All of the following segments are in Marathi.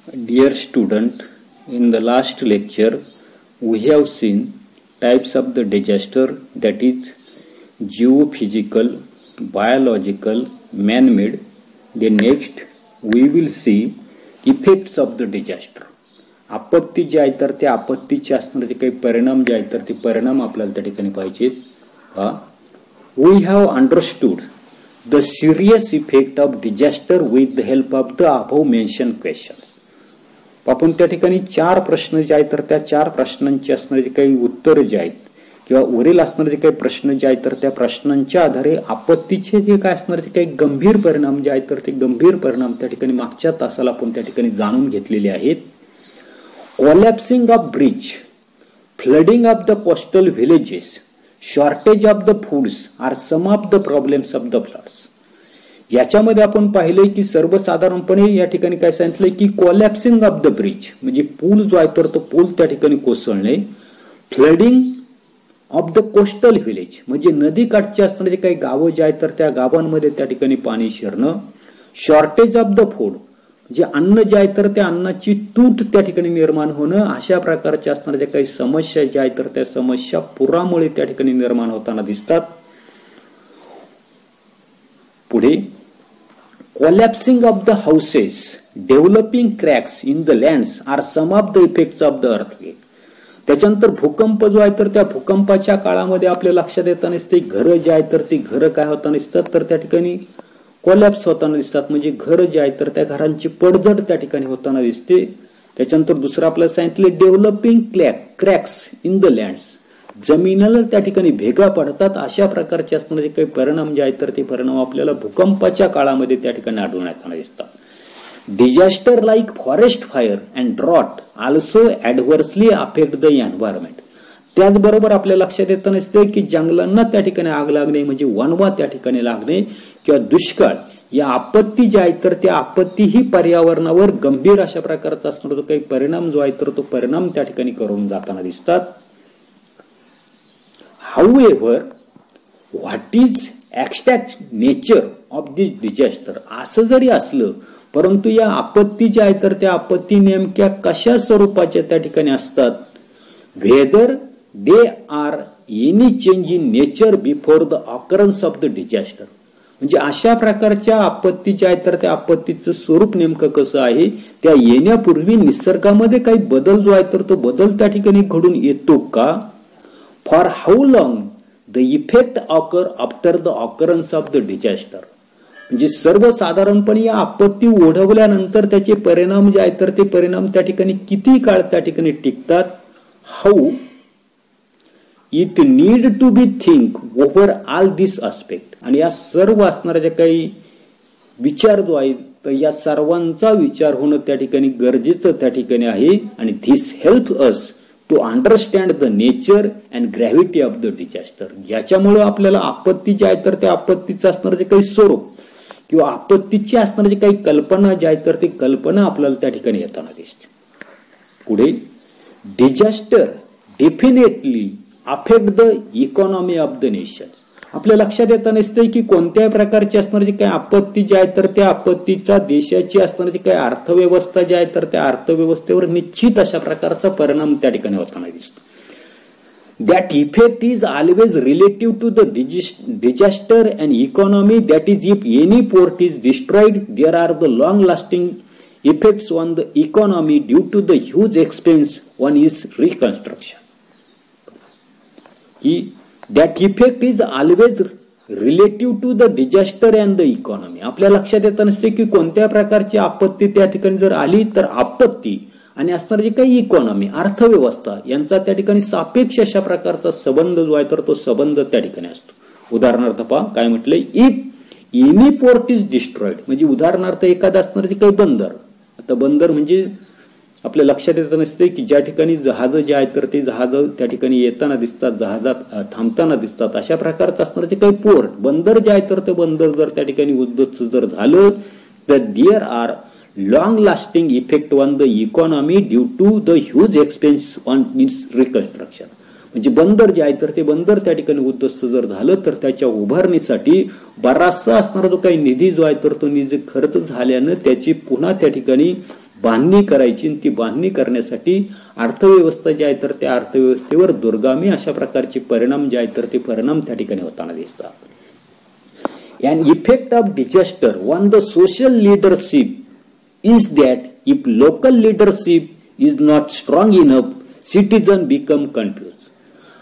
Dear student, in the last lecture we have seen types of the disaster, that is geophysical, biological, man-made. Then next we will see effects of the disaster. आपत्ती जे आहे तर त्या आपत्तीचे असणारे काही परिणाम जे आहेत तर ते परिणाम आपल्याला त्या ठिकाणी पाहिजेत. We have understood the serious effect of disaster with the help of the above mentioned questions. आपण त्या ठिकाणी 4 प्रश्न जे आहेत तर त्या 4 प्रश्नांची असणारे काही उत्तर जे आहेत किंवा वरील असणारे काही प्रश्न जे आहेत तर त्या प्रश्नांच्या आधारे आपत्तीचे जे काय असणारे काही गंभीर परिणाम जे आहेत तर ते गंभीर परिणाम त्या ठिकाणी मागच्या तासाला आपण त्या ठिकाणी जाणून घेतलेले आहेत. Collapsing of bridge, flooding of the coastal villages, shortage of the foods are some of the problems of the floods. याच्यामध्ये आपण पाहिले की सर्वसाधारणपणे या ठिकाणी काय सांगितलंय की कोलॅप्सिंग ऑफ द ब्रिज म्हणजे पूल जो आहे तर तो पूल त्या ठिकाणी कोसळणे, flooding of the coastal village म्हणजे नदीकाठची असणारे काही गावं जे आहेत तर त्या गावांमध्ये त्या ठिकाणी पाणी शिरणं, शॉर्टेज ऑफ द फूड जे अन्न जे आहे तर त्या अन्नाची तूट त्या ठिकाणी निर्माण होणं, अशा प्रकारच्या असणाऱ्या काही समस्या ज्या आहेत तर त्या समस्या पुरामुळे त्या ठिकाणी निर्माण होताना दिसतात. पुढे collapsing of the houses, developing cracks in the lands are some of the effects of the earthquake. त्याच्यानंतर भूकंप जो आहे तर त्या भूकंपाच्या काळामध्ये आपल्या लक्षात येताना दिसते घरं जे आहेत तर ती घरं काय होताना दिसतात तर त्या ठिकाणी कोलॅप्स होताना दिसतात म्हणजे घरं जे आहेत तर त्या घरांची पडझड त्या ठिकाणी होताना दिसते. त्याच्यानंतर दुसरं आपल्याला सांगितलं developing cracks in the lands जमिनीला त्या ठिकाणी भेगा पडतात, अशा प्रकारचे असणारे काही परिणाम जे आहेत तर ते परिणाम आपल्याला भूकंपाच्या काळामध्ये त्या ठिकाणी आढळून येताना दिसतात. Disaster like forest fire and drought also adversely affect the environment. त्याचबरोबर आपल्या लक्षात येताना दिसते की जंगलांना त्या ठिकाणी आग लागणे म्हणजे वणवा त्या ठिकाणी लागणे किंवा दुष्काळ या आपत्ती ज्या आहेत तर त्या आपत्ती ही पर्यावरणावर गंभीर अशा प्रकारचा असणारा काही परिणाम जो आहे तर तो परिणाम त्या ठिकाणी करून जाताना दिसतात. However, what is exact nature of this disaster? असं जरी असलं परंतु या आपत्ती ज्या आहेत तर त्या आपत्ती नेमक्या कशा स्वरूपाच्या त्या ठिकाणी असतात. Whether they are any change in nature before the occurrence of the disaster. म्हणजे अशा प्रकारच्या आपत्ती ज्या आहेत तर त्या आपत्तीचं स्वरूप नेमकं कसं आहे, त्या येण्यापूर्वी निसर्गामध्ये काही बदल जो आहे तर तो बदल त्या ठिकाणी घडून येतो का. For how long the effect occur after the occurrence of the disaster. म्हणजे सर्वसाधारणपणे या आपत्ती ओढवल्यानंतर त्याचे परिणाम जे आहेत तर ते परिणाम त्या ठिकाणी किती काळ त्या ठिकाणी टिकतात. How it need to be think over all this aspect. आणि या सर्व असणाऱ्या ज्या काही विचार जो आहे तर या सर्वांचा विचार होणं त्या ठिकाणी गरजेचं त्या ठिकाणी आहे. आणि this help us to understand the nature and gravity of the disaster. याच्यामुळे आपल्याला आपत्ती जे आहे तर त्या आपत्तीचं असणारं जे काही स्वरूप किंवा आपत्तीची असणारी काही कल्पना ज्या आहेत तर ती कल्पना आपल्याला त्या ठिकाणी येताना दिसते. पुढे disaster definitely affect the economy of the nation. आपल्या लक्षात येताना दिसतंय की कोणत्याही प्रकारची असणारी काही आपत्ती जी आहे तर त्या आपत्तीचा देशाची असणारी काही अर्थव्यवस्था जी आहे तर त्या अर्थव्यवस्थेवर निश्चित अशा प्रकारचा परिणाम त्या ठिकाणी होताना दिसतो. That effect is always relative to the disaster and economy. That is if any port is destroyed there are the long lasting effects on the economy due to the huge expense on is reconstruction. That effect is always relative to the disaster and the economy. आपल्या लक्षात येत नसते की कोणत्या प्रकारची आपत्ती त्या ठिकाणी जर आली तर आपत्ती आणि असणारी काही इकॉनॉमी अर्थव्यवस्था यांचा त्या ठिकाणी सापेक्ष अशा प्रकारचा संबंध जो आहे तर तो संबंध त्या ठिकाणी असतो. उदाहरणार्थ पहा काय म्हटलंय, if any port is destroyed म्हणजे उदाहरणार्थ एखादा असणारी काही बंदर. आता बंदर म्हणजे आपल्या लक्षात येत नसते की ज्या ठिकाणी जहाज जे आहेत तर ते जहाज त्या ठिकाणी येताना दिसतात, जहाजात थांबताना दिसतात, अशा प्रकारचं असणार ते काही पोर्ट बंदर जे आहे तर ते बंदर जर त्या ठिकाणी उद्ध्वस्त जर झालं तर there are long lasting effect on the economy due to the huge expense on its reconstruction. म्हणजे बंदर जे आहे तर ते बंदर त्या ठिकाणी उद्ध्वस्त जर झालं तर त्याच्या उभारणीसाठी बराचसा असणारा जो काही निधी जो आहे तर तो निधी खर्च झाल्यानं त्याची पुन्हा त्या ठिकाणी बांधणी करायची आणि ती बांधणी करण्यासाठी अर्थव्यवस्था जी आहे तर त्या अर्थव्यवस्थेवर दुर्गामी अशा प्रकारचे परिणाम जे आहेत तर ते परिणाम त्या ठिकाणी होताना दिसतात. An effect of disaster on the social leadership is that if local leadership is not strong enough, citizens become confused.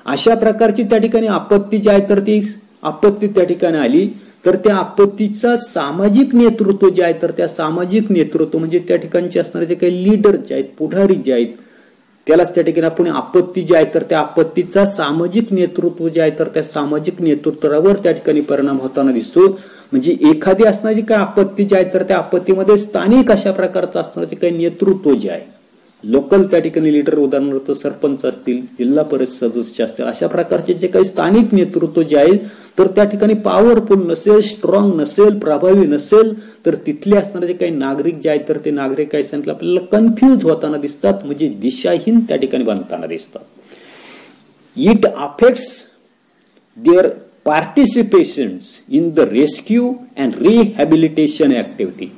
अशा प्रकारची त्या ठिकाणी आपत्ती जी आहे तर ती आपत्ती त्या ठिकाणी आली तर त्या आपत्तीचा सामाजिक नेतृत्व जे आहे तर त्या सामाजिक नेतृत्व म्हणजे त्या ठिकाणचे असणारे जे काही लीडर जे आहेत, पुढारी जे आहेत, त्यालाच त्या ठिकाणी आपण आपत्ती जी आहे तर त्या आपत्तीचा सामाजिक नेतृत्व जे आहे तर त्या सामाजिक नेतृत्वावर त्या ठिकाणी परिणाम होताना दिसतो. म्हणजे एखादी असणारी काय आपत्ती जी आहे तर त्या आपत्तीमध्ये स्थानिक अशा प्रकारचं असणारे काही नेतृत्व जे आहे, लोकल त्या ठिकाणी लीडर, उदाहरणार्थ सरपंच असतील, जिल्हा परिषद सदस्य असतील, अशा प्रकारचे जे काही स्थानिक नेतृत्व जे आहे तर त्या ठिकाणी पॉवरफुल नसेल, स्ट्रॉंग नसेल, प्रभावी नसेल तर तिथले असणारे जे काही नागरिक जे आहेत तर ते नागरिक काय सांगितलं आपल्याला कन्फ्यूज होताना दिसतात, म्हणजे दिशाहीन त्या ठिकाणी बनताना दिसतात. It affects their participations in the rescue and rehabilitation activity.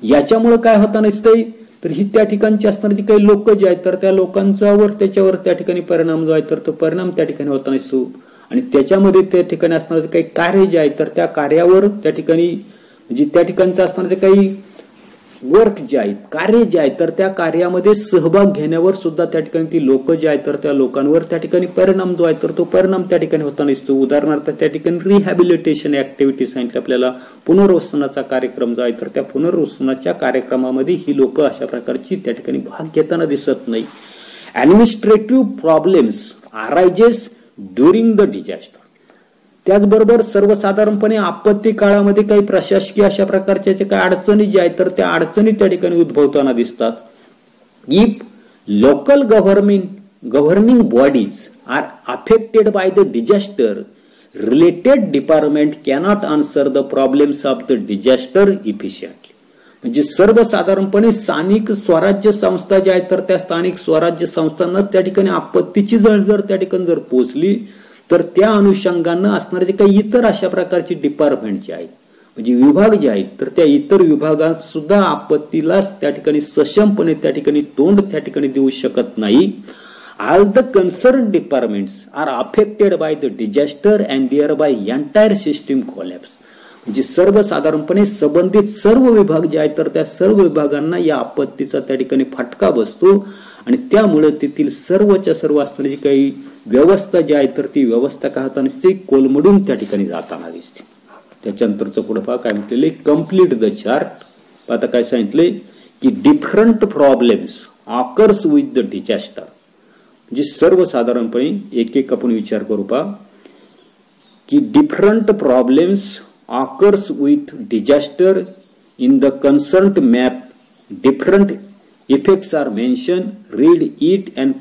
याच्यामुळे काय होताना दिसतंय तर ही त्या ठिकाणची असणारी काही लोक जे आहेत तर त्या लोकांच्यावर त्याच्यावर त्या ठिकाणी परिणाम जो आहे तर तो परिणाम त्या ठिकाणी होताना दिसतो. आणि त्याच्यामध्ये त्या ठिकाणी असणारे काही कार्य जे आहेत तर त्या कार्यावर त्या ठिकाणी म्हणजे त्या ठिकाणचं असणारे काही वर्क जे आहेत, कार्य जे आहेत तर त्या कार्यामध्ये सहभाग घेण्यावर सुद्धा त्या ठिकाणी ती लोक जे आहेत तर त्या लोकांवर त्या ठिकाणी परिणाम जो आहे तर तो परिणाम त्या ठिकाणी होताना दिसतो. उदाहरणार्थ त्या ठिकाणी रिहॅबिलिटेशन ऍक्टिव्हिटी सांगितलं आपल्याला, पुनर्वसनाचा कार्यक्रम जो आहे तर त्या पुनर्वसनाच्या कार्यक्रमामध्ये ही लोक अशा प्रकारची त्या ठिकाणी भाग घेताना दिसत नाही. Administrative problems arises during the disaster. त्याचबरोबर सर्वसाधारणपणे आपत्ती काळामध्ये काही प्रशासकीय अशा प्रकारच्या काही अडचणी ज्या आहेत तर त्या अडचणी त्या ठिकाणी उद्भवताना दिसतात. If local governing bodies are affected by the disaster, related department cannot answer the problems of the disaster efficiently. म्हणजे सर्वसाधारणपणे स्थानिक स्वराज्य संस्था ज्या आहेत तर त्या स्थानिक स्वराज्य संस्थांनाच त्या ठिकाणी आपत्तीची झळ जर त्या ठिकाणी जर पोहोचली तर त्या अनुषंगानं असणारे जे काही इतर अशा प्रकारचे डिपार्टमेंट जे आहेत म्हणजे विभाग जे आहेत तर त्या इतर विभागात सुद्धा आपत्तीलाच त्या ठिकाणी सक्षमपणे त्या ठिकाणी तोंड त्या ठिकाणी देऊ शकत नाही. All the concern departments are affected by the disaster and there by entire system collapse. म्हणजे सर्वसाधारणपणे संबंधित सर्व विभाग जे आहेत तर त्या सर्व विभागांना या आपत्तीचा त्या ठिकाणी फटका बसतो आणि त्यामुळे तेथील सर्वच्या सर्व असणारी जी काही व्यवस्था जी आहे तर ती व्यवस्था काय होताना दिसते, कोलमडून त्या ठिकाणी जाताना दिसते. त्याच्यानंतरचं पुढे पहा काय म्हटलेले, कम्प्लीट द चार्ट. आता काय सांगितले की different problems occurs with the disaster. म्हणजे सर्वसाधारणपणे एक एक आपण विचार करू पहा की different problems occurs with disaster in the concerned map, different effects are mention, read it and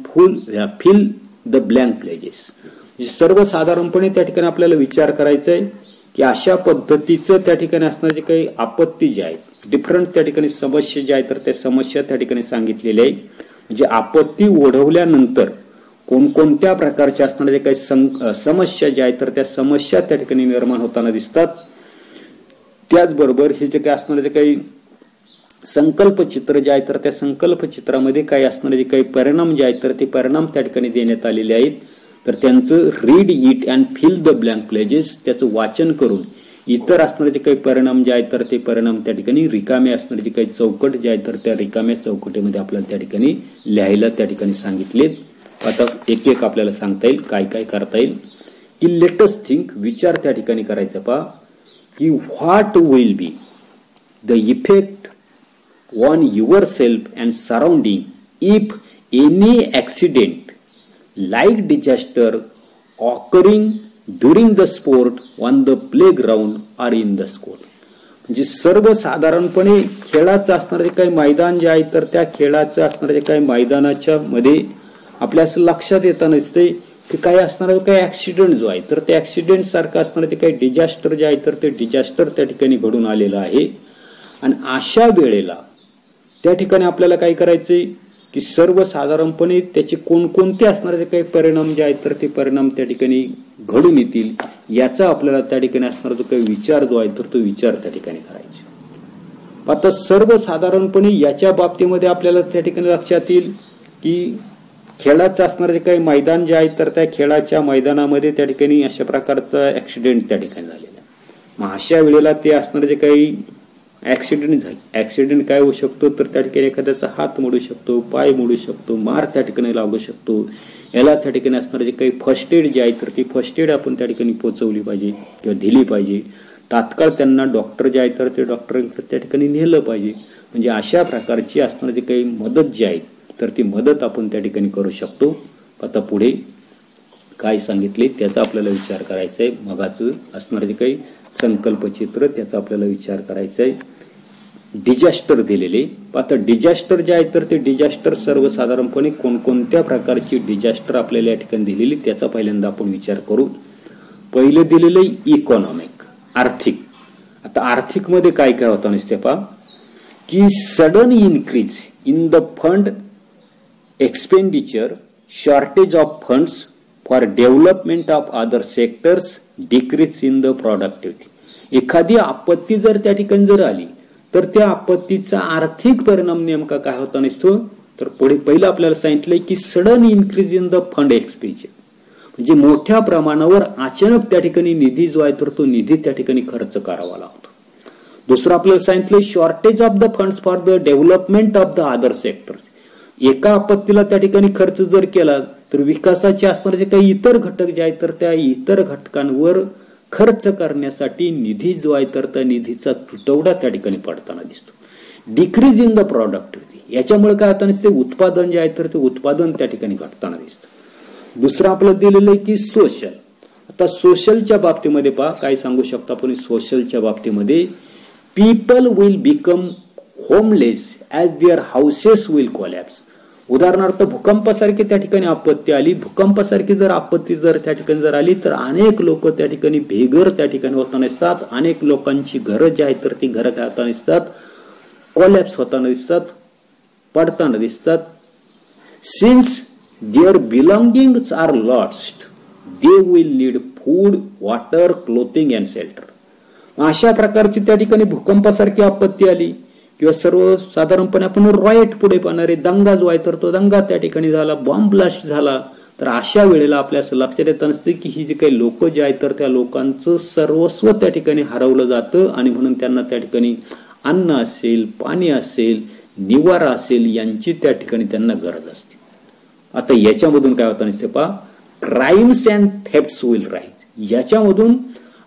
fill the blank places. सर्वसाधारणपणे त्या ठिकाणी आपल्याला विचार करायचा आहे की अशा पद्धतीचं त्या ठिकाणी असणारे काही आपत्ती जे आहेत, डिफरंट त्या ठिकाणी समस्या ज्या आहेत तर त्या समस्या त्या ठिकाणी सांगितलेल्या आहे. म्हणजे आपत्ती ओढवल्यानंतर कोणकोणत्या प्रकारच्या असणाऱ्या काही समस्या ज्या आहेत तर त्या समस्या त्या ठिकाणी निर्माण होताना दिसतात. त्याचबरोबर हे जे काही असणारे काही संकल्प चित्र जे आहे तर त्या संकल्प चित्रामध्ये काही असणारे जे काही परिणाम जे आहेत तर ते परिणाम त्या ठिकाणी देण्यात आलेले आहेत. तर त्यांचं read it and fill the blank places, त्याचं वाचन करून इतर असणारे जे काही परिणाम जे आहेत तर ते परिणाम त्या ठिकाणी रिकामे असणारे जे काही चौकट जे आहेत तर त्या रिकाम्या चौकटीमध्ये आपल्याला त्या ठिकाणी लिहायला त्या ठिकाणी सांगितलेत. आता एक एक आपल्याला सांगता येईल काय काय करता येईल की लेटेस्ट थिंक, विचार त्या ठिकाणी करायचा पहा की what will be the effect on yourself and surrounding if any accident like disaster occurring during the sport on the playground or in the school. म्हणजे सर्वसाधारणपणे खेळाचं असणारे काही मैदान जे आहे तर त्या खेळाचं असणारे काही मैदानाच्या मध्ये आपल्या असं लक्षात येताना दिसतंय की काही असणारा काही ऍक्सिडेंट जो आहे तर त्या ऍक्सिडेंट सारखं असणारे ते काही डिझास्टर जे आहे तर ते डिझास्टर त्या ठिकाणी घडून आलेलं आहे. आणि अशा वेळेला त्या ठिकाणी आपल्याला काय करायचंय की सर्वसाधारणपणे त्याचे कोणकोणते असणारे काही परिणाम जे आहेत तर ते परिणाम त्या ठिकाणी घडून येतील याचा आपल्याला त्या ठिकाणी असणारा जो काही विचार जो आहे तर तो विचार त्या ठिकाणी करायचा. आता सर्वसाधारणपणे याच्या बाबतीमध्ये आपल्याला त्या ठिकाणी लक्षात येईल की खेळाचं असणारे काही मैदान जे आहे तर त्या खेळाच्या मैदानामध्ये त्या ठिकाणी अशा प्रकारचा ऍक्सिडेंट त्या ठिकाणी झालेला. मग अशा वेळेला ते असणारे जे काही ऍक्सिडेंट झाले, ऍक्सिडेंट काय होऊ शकतो तर त्या ठिकाणी एखाद्याचा हात मोडू शकतो, पाय मोडू शकतो, मार त्या ठिकाणी लागू शकतो. याला त्या ठिकाणी असणारे जे काही फर्स्ट एड जे आहे तर ती फर्स्ट एड आपण त्या ठिकाणी पोहोचवली पाहिजे किंवा दिली पाहिजे. तात्काळ त्यांना डॉक्टर जे आहे तर ते डॉक्टरांकडे त्या ठिकाणी नेलं पाहिजे. म्हणजे अशा प्रकारची असणारी काही मदत जी आहे तर ती मदत आपण त्या ठिकाणी करू शकतो. आता पुढे काय सांगितले त्याचा आपल्याला विचार करायचा आहे. मगाचं असणारे जे काही संकल्पचित्र त्याचा आपल्याला विचार करायचा आहे. डिझास्टर दिलेले. आता डिझास्टर जे आहे तर ते डिझास्टर सर्वसाधारणपणे कोणकोणत्या प्रकारची डिझास्टर आपल्याला या ठिकाणी दिलेली त्याचा पहिल्यांदा आपण विचार करू. पहिले दिलेले इकॉनॉमिक, आर्थिक. आता आर्थिक मध्ये काय काय होतं नसते पहा की sudden increase in the fund expenditure, shortage of funds for development of other sectors, decrease in the productivity. एखादी आपत्ती जर त्या ठिकाणी जर आली तर त्या आपत्तीचा आर्थिक परिणाम नेमका काय होता नसतो तर पुढे पहिलं आपल्याला सांगितलंय की sudden increase in the fund expenditure, म्हणजे मोठ्या प्रमाणावर अचानक त्या ठिकाणी निधी जो आहे तर तो निधी त्या ठिकाणी खर्च करावा लागतो. दुसरं आपल्याला सांगितलंय shortage of the funds for the development of the other sectors. एका आपत्तीला त्या ठिकाणी खर्च जर केला तर विकासाचे असणारे जे काही इतर घटक जे आहेत तर त्या इतर घटकांवर खर्च करण्यासाठी निधी जो आहे तर त्या निधीचा तुटवडा त्या ठिकाणी पडताना दिसतो. डिक्रीज इन द प्रोडक्टिव्हिटी, याच्यामुळे काय होतं नसते उत्पादन जे आहे तर ते उत्पादन त्या ठिकाणी घटताना दिसतं. दुसरं आपल्याला दिलेलं आहे की सोशल. आता सोशलच्या बाबतीमध्ये पहा काय सांगू शकतो आपण. सोशलच्या बाबतीमध्ये people will become homeless as there houses will collapse. उदाहरणार्थ भूकंपासारखी त्या ठिकाणी आपत्ती आली, भूकंपासारखी जर आपत्ती जर त्या ठिकाणी जर आली तर अनेक लोक त्या ठिकाणी बेघर त्या ठिकाणी होताना दिसतात. अनेक लोकांची घरं जी आहेत तर ती घरं काय होताना दिसतात, कोलॅप्स होताना दिसतात, पडताना दिसतात. Since their belongings are lost they will need food, water, clothing and shelter. अशा प्रकारची त्या ठिकाणी भूकंपासारखी आपत्ती आली किंवा सर्वसाधारणपणे आपण रॉयट पुढे पाहणारे दंगा जो आहे तर तो दंगा त्या ठिकाणी झाला, बॉम्ब ब्लास्ट झाला, तर अशा वेळेला आपल्या असं लक्षात येत नसते की ही जी काही लोक जे आहेत तर त्या लोकांचं सर्वस्व त्या ठिकाणी हरवलं जातं आणि म्हणून त्यांना त्या ठिकाणी अन्न असेल, पाणी असेल, निवारा असेल यांची त्या ठिकाणी त्यांना गरज असते. आता याच्यामधून काय होतं नसते पहा, crimes and thefts will rise. याच्यामधून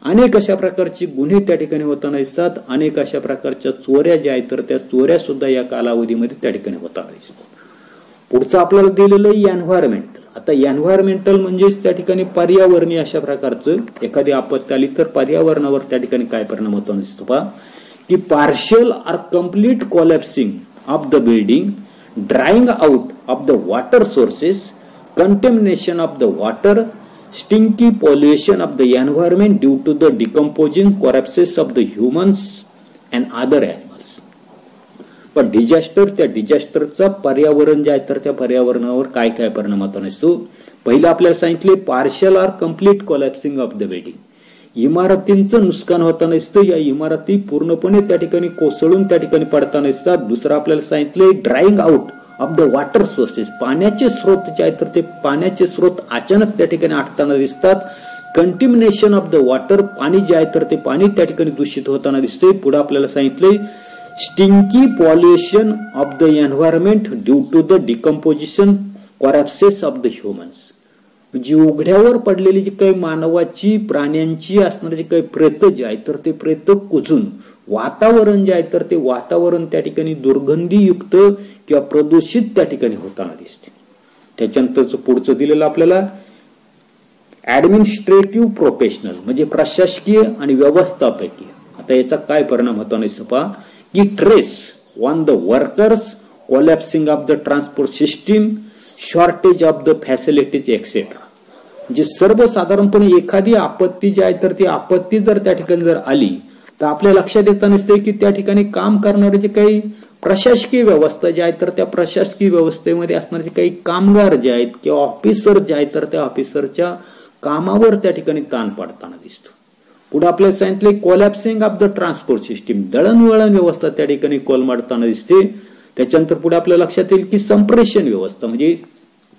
अनेक अशा प्रकारची गुन्हे त्या ठिकाणी होताना दिसतात. अनेक अशा प्रकारच्या चोऱ्या ज्या आहेत तर त्या चोऱ्या सुद्धा या कालावधीमध्ये त्या ठिकाणी होताना दिसतात. पुढचं आपल्याला दिलेलं आहे एन्व्हायरमेंटल. आता एन्व्हायरमेंटल म्हणजेच त्या ठिकाणी पर्यावरणीय अशा प्रकारचं एखादी आपत्ती आली तर पर्यावरणावर त्या ठिकाणी काय परिणाम होताना दिसतो पहा की partial or complete collapsing of the building, drying out of the water sources, contamination of the water, stinky pollution of the environment due to the decomposing corpses of the humans and other animals. पण डिझास्टर, त्या डिझास्टरचा पर्यावरण जे आहे तर त्या पर्यावरणावर काय काय परिणाम होतो नसतो. पहिलं आपल्याला सांगितले partial or complete collapsing of the building, इमारतींचं नुकसान होताना दिसतं, या इमारती पूर्णपणे त्या ठिकाणी कोसळून त्या ठिकाणी पडताना दिसतात. दुसरं आपल्याला सांगितले drawing out of the water sources, पाण्याचे स्रोत जे आहेत तर ते पाण्याचे स्रोत अचानक त्या ठिकाणी आटताना दिसतात. कंटिमिनेशन ऑफ द वॉटर, पाणी जे आहे तर ते पाणी त्या ठिकाणी दूषित होताना दिसते. पुढे आपल्याला सांगितले stinky pollution of the environment due to the decomposition corpses of the humans, जी उघड्यावर पडलेली जी काही मानवाची प्राण्यांची असणारी जी काही प्रेत जे आहे तर ते प्रेत कुजून वातावरण जे आहे तर ते वातावरण त्या ठिकाणी दुर्गंधीयुक्त किंवा प्रदूषित त्या ठिकाणी होताना दिसते. त्याच्यानंतर पुढचं दिलेलं आपल्याला ऍडमिनिस्ट्रेटिव्ह प्रोफेशनल म्हणजे प्रशासकीय आणि व्यवस्थापकीय. आता याचा काय परिणाम होताना दिसतो पहा की stress on the workers, collapsing of the transport system, shortage of the facilities etcetera. म्हणजे सर्वसाधारणपणे एखादी आपत्ती जी आहे तर ती आपत्ती जर त्या ठिकाणी जर आली तर आपल्या लक्षात येत नसते की त्या ठिकाणी काम करणारे जे काही प्रशासकीय व्यवस्था जे आहेत तर त्या प्रशासकीय व्यवस्थेमध्ये असणारे काही कामगार जे आहेत किंवा ऑफिसर जे आहेत तर त्या ऑफिसरच्या कामावर त्या ठिकाणी ताण पडताना दिसतो. पुढे आपल्याला सांगितले collapsing of the transport system, दळणवळण व्यवस्था त्या ठिकाणी कोलमडताना दिसते. त्याच्यानंतर पुढे आपल्या लक्षात येईल की संप्रेषण व्यवस्था, म्हणजे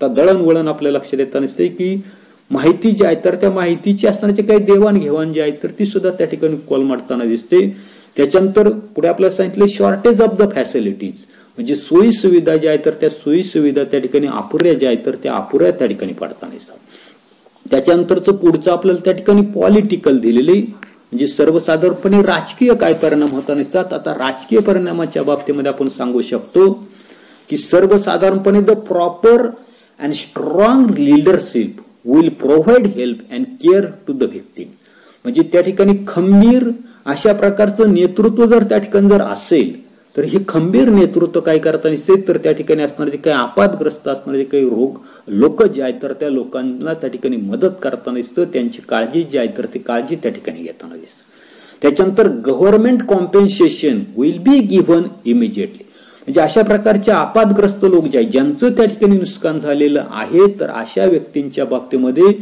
आता दळणवळण आपल्या लक्षात येताना दिसते की माहिती जी आहे तर त्या माहितीची असणारी काही देवाणघेवाण जी आहे तर ती सुद्धा त्या ठिकाणी कोलमडताना दिसते. त्याच्यानंतर पुढे आपल्याला सांगितले शॉर्टेज ऑफ द फॅसिलिटीज, म्हणजे सोयी सुविधा ज्या आहेत तर त्या सोयी सुविधा त्या ठिकाणी अपुऱ्या ज्या आहेत तर त्या अपुऱ्या त्या ठिकाणी पडताना दिसतात. त्याच्यानंतरचं पुढचं आपल्याला त्या ठिकाणी पॉलिटिकल दिलेली, म्हणजे सर्वसाधारणपणे राजकीय काय परिणाम होताना दिसतात. आता राजकीय परिणामाच्या बाबतीमध्ये आपण सांगू शकतो की सर्वसाधारणपणे the proper and strong leadership will provide help and care to the victim, म्हणजे त्या ठिकाणी खंबीर अशा प्रकारचं नेतृत्व जर त्या ठिकाणी जर असेल तर हे खंबीर नेतृत्व काय करताना दिसते तर त्या ठिकाणी असणारे काही आपातग्रस्त असणारे काही लोक जे आहेत तर त्या लोकांना त्या ठिकाणी मदत करताना दिसतं, त्यांची काळजी जी आहे तर ती काळजी त्या ठिकाणी घेताना दिसतं. त्याच्यानंतर government compensation will be given immediately, म्हणजे अशा प्रकारचे आपातग्रस्त लोक जे आहेत ज्यांचं त्या ठिकाणी नुकसान झालेलं आहे तर अशा व्यक्तींच्या बाबतीमध्ये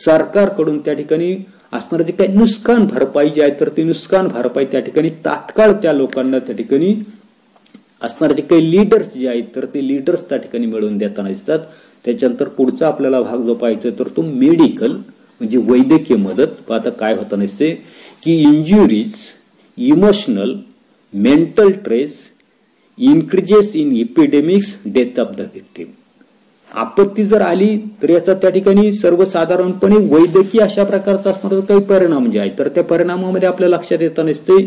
सरकारकडून त्या ठिकाणी असणारे जे काही नुकसान भरपाई जी आहे तर ती नुकसान भरपाई त्या ठिकाणी तात्काळ त्या लोकांना त्या ठिकाणी असणारे जे काही लीडर्स जे आहेत तर ते लीडर्स त्या ठिकाणी मिळवून देताना दिसतात. त्याच्यानंतर पुढचा आपल्याला भाग जो पाहायचा तर तो मेडिकल, म्हणजे वैद्यकीय मदत. आता काय होताना दिसते की injuries, emotional, mental stress increases in epidemics, death of the victim. आपत्ती जर आली तर याचा त्या ठिकाणी सर्वसाधारणपणे वैद्यकीय अशा प्रकारचा असणारा काही परिणाम जे आहे तर त्या परिणामामध्ये आपल्या लक्षात येताना दिसते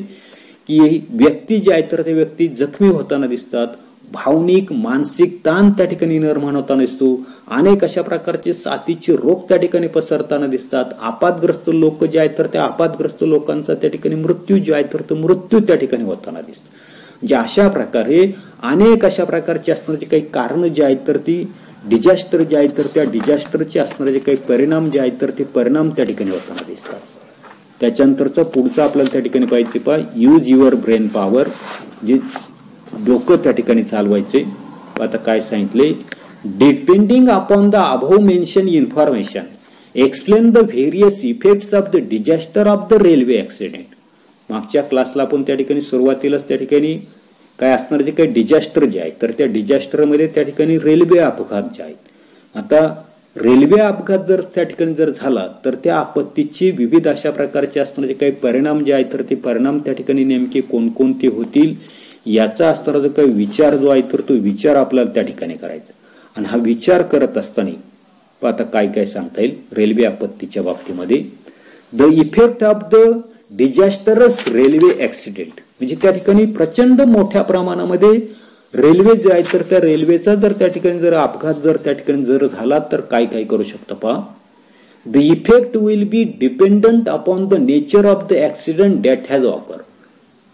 की व्यक्ती जे आहे तर ते व्यक्ती जखमी होताना दिसतात, भावनिक मानसिक ताण त्या ठिकाणी निर्माण होताना दिसतो, अनेक अशा प्रकारचे साथीचे रोग त्या ठिकाणी पसरताना दिसतात, आपातग्रस्त लोक जे आहेत तर त्या आपातग्रस्त लोकांचा त्या ठिकाणी मृत्यू जे आहे तर तो मृत्यू त्या ठिकाणी होताना दिसतो. म्हणजे अशा प्रकारे अनेक अशा प्रकारचे असणारे काही कारण जे आहेत तर ती डिझास्टर जे आहे तर त्या डिझास्टरचे असणारे जे काही परिणाम जे आहेत तर ते परिणाम त्या ठिकाणी होताना दिसतात. त्याच्यानंतरचा पुढचा आपल्याला त्या ठिकाणी पाहिजे यूज युअर ब्रेन पॉवर, जे डोकं त्या ठिकाणी चालवायचे. आता काय सांगितले, depending upon the above mention information explain the various effects of the disaster of the railway accident. मागच्या क्लासला आपण त्या ठिकाणी सुरुवातीलाच त्या ठिकाणी काय असणार जे काही डिझास्टर जे आहे तर त्या डिझास्टरमध्ये त्या ठिकाणी रेल्वे अपघात जे आहेत. आता रेल्वे अपघात जर त्या ठिकाणी जर झाला तर त्या आपत्तीची विविध अशा प्रकारचे असणारे जे काही परिणाम जे आहेत तर ते परिणाम त्या ठिकाणी नेमके कोणकोणते होतील याचा असणारा जो काही विचार जो आहे तर तो विचार आपल्याला त्या ठिकाणी करायचा. आणि हा विचार करत असताना आता काय काय सांगता येईल रेल्वे आपत्तीच्या बाबतीमध्ये, the effect of the disastrous railway accident, म्हणजे त्या ठिकाणी प्रचंड मोठ्या प्रमाणामध्ये रेल्वे जे आहे तर त्या रेल्वेचा जर त्या ठिकाणी जर अपघात जर त्या ठिकाणी जर झाला तर काय काय करू शकतो पहा. The effect will be dependent upon the nature of the accident that has occur,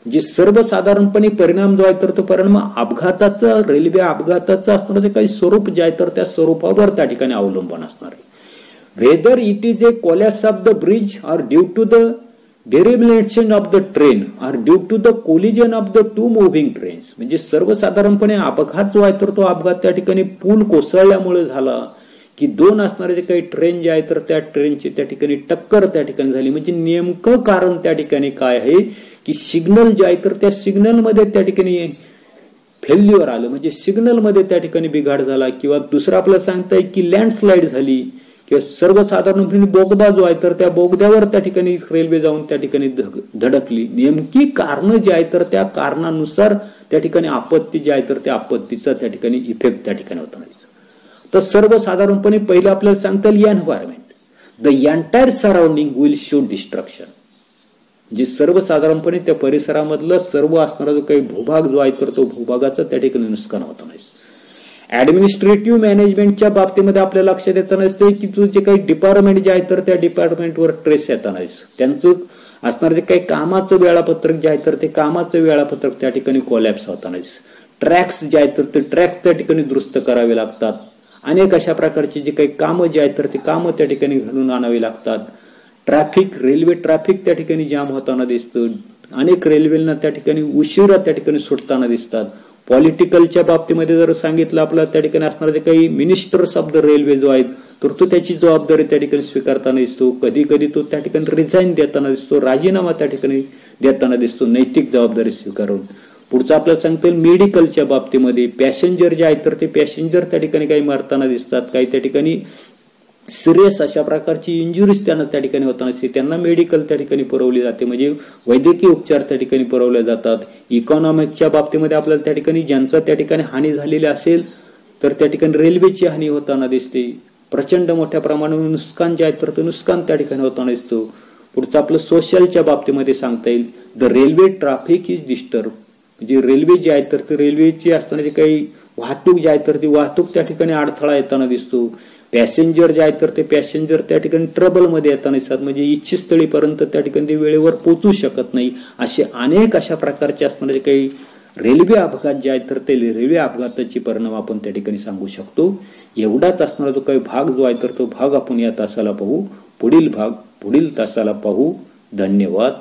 म्हणजे सर्वसाधारणपणे परिणाम जो आहे तर तो परिणाम अपघाताचा रेल्वे अपघाताचा असणारे काही स्वरूप जे आहे तर त्या स्वरूपावर त्या ठिकाणी अवलंबून असणार आहे. Whether it is a collapse of the bridge or due to the derivation of the train are due to the collision of the two moving trains, म्हणजे सर्वसाधारणपणे अपघात जो आहे तर तो अपघात त्या ठिकाणी पूल कोसळल्यामुळे झाला की दोन असणारे जे काही ट्रेन जे आहे तर त्या ट्रेनची त्या ठिकाणी टक्कर त्या ठिकाणी झाली. म्हणजे नेमकं कारण त्या ठिकाणी काय आहे की सिग्नल जे आहे तर त्या सिग्नलमध्ये त्या ठिकाणी फेल्युअर आलं, म्हणजे सिग्नलमध्ये त्या ठिकाणी बिघाड झाला. किंवा दुसरं आपल्याला सांगताय की लँडस्लाइड झाली किंवा सर्वसाधारणपणे बोगदा जो आहे तर त्या बोगद्यावर त्या ठिकाणी रेल्वे जाऊन त्या ठिकाणी धडकली. नेमकी कारण जे आहे तर त्या कारणानुसार त्या ठिकाणी आपत्ती जी आहे तर त्या आपत्तीचा त्या ठिकाणी इफेक्ट त्या ठिकाणी होता. तर सर्वसाधारणपणे पहिलं आपल्याला सांगता येईल environment, the entire surrounding will show destruction, जे सर्वसाधारणपणे त्या परिसरामधलं सर्व असणारा जो काही भूभाग जो आहे तर तो भूभागाचा त्या ठिकाणी नुकसान होत नाही. ऍडमिनिस्ट्रेटिव्ह मॅनेजमेंटच्या बाबतीमध्ये आपल्या लक्षात येताना असते की तू जे काही डिपार्टमेंट जे आहे तर त्या डिपार्टमेंटवर ट्रेस येताना त्यांचं असणार जे काही कामाचं वेळापत्रक जे आहे तर ते कामाचं वेळापत्रक त्या ठिकाणी कोलॅप्स होताना, ट्रॅक्स जे आहेत तर ते ट्रॅक्स त्या ठिकाणी दुरुस्त करावे लागतात. अनेक अशा प्रकारची जे काही कामं जे आहेत तर ते कामं त्या ठिकाणी घडून आणावी लागतात. ट्रॅफिक रेल्वे ट्रॅफिक त्या ठिकाणी जाम होताना दिसतं, अनेक रेल्वेला त्या ठिकाणी उशिरा त्या ठिकाणी सुटताना दिसतात. पॉलिटिकलच्या बाबतीमध्ये जर सांगितलं आपल्याला त्या ठिकाणी असणारे काही मिनिस्टर्स ऑफ द रेल्वे जो आहेत तर तो त्याची जबाबदारी त्या ठिकाणी स्वीकारताना दिसतो, कधी कधी तो त्या ठिकाणी रिझाईन देताना दिसतो, राजीनामा त्या ठिकाणी देताना दिसतो, नैतिक जबाबदारी स्वीकारून. पुढचं आपल्याला सांगता येईल मेडिकलच्या बाबतीमध्ये पॅसेंजर जे आहेत तर ते पॅसेंजर त्या ठिकाणी काही मरताना दिसतात, काही त्या ठिकाणी सिरियस अशा प्रकारची इंजुरीज त्यांना त्या ठिकाणी होताना दिसते, त्यांना मेडिकल त्या ठिकाणी पुरवली जाते, म्हणजे वैद्यकीय उपचार त्या ठिकाणी पुरवले जातात. इकॉनॉमिकच्या बाबतीमध्ये आपल्याला त्या ठिकाणी ज्यांचा त्या ठिकाणी हानी झालेली असेल तर त्या ठिकाणी रेल्वेची हानी होताना दिसते, प्रचंड मोठ्या प्रमाणावर नुकसान जे आहे तर ते नुकसान त्या ठिकाणी होताना दिसतो. पुढचं आपलं सोशलच्या बाबतीमध्ये सांगता येईल the railway traffic is disturb, म्हणजे रेल्वे जी आहे तर ती रेल्वेची असताना जे काही वाहतूक जी आहे तर ती वाहतूक त्या ठिकाणी अडथळा येताना दिसतो. पॅसेंजर जे आहेत तर ते पॅसेंजर त्या ठिकाणी ट्रबलमध्ये येताना दिसतात, म्हणजे इच्छित स्थळीपर्यंत त्या ठिकाणी ते वेळेवर पोहोचू शकत नाही. असे अनेक अशा प्रकारचे असणारे काही रेल्वे अपघात जे आहेत तर ते रेल्वे अपघाताचे परिणाम आपण त्या ठिकाणी सांगू शकतो. एवढाच असणारा जो काही भाग जो आहे तर तो भाग आपण या तासाला पाहू, पुढील भाग पुढील तासाला पाहू. धन्यवाद.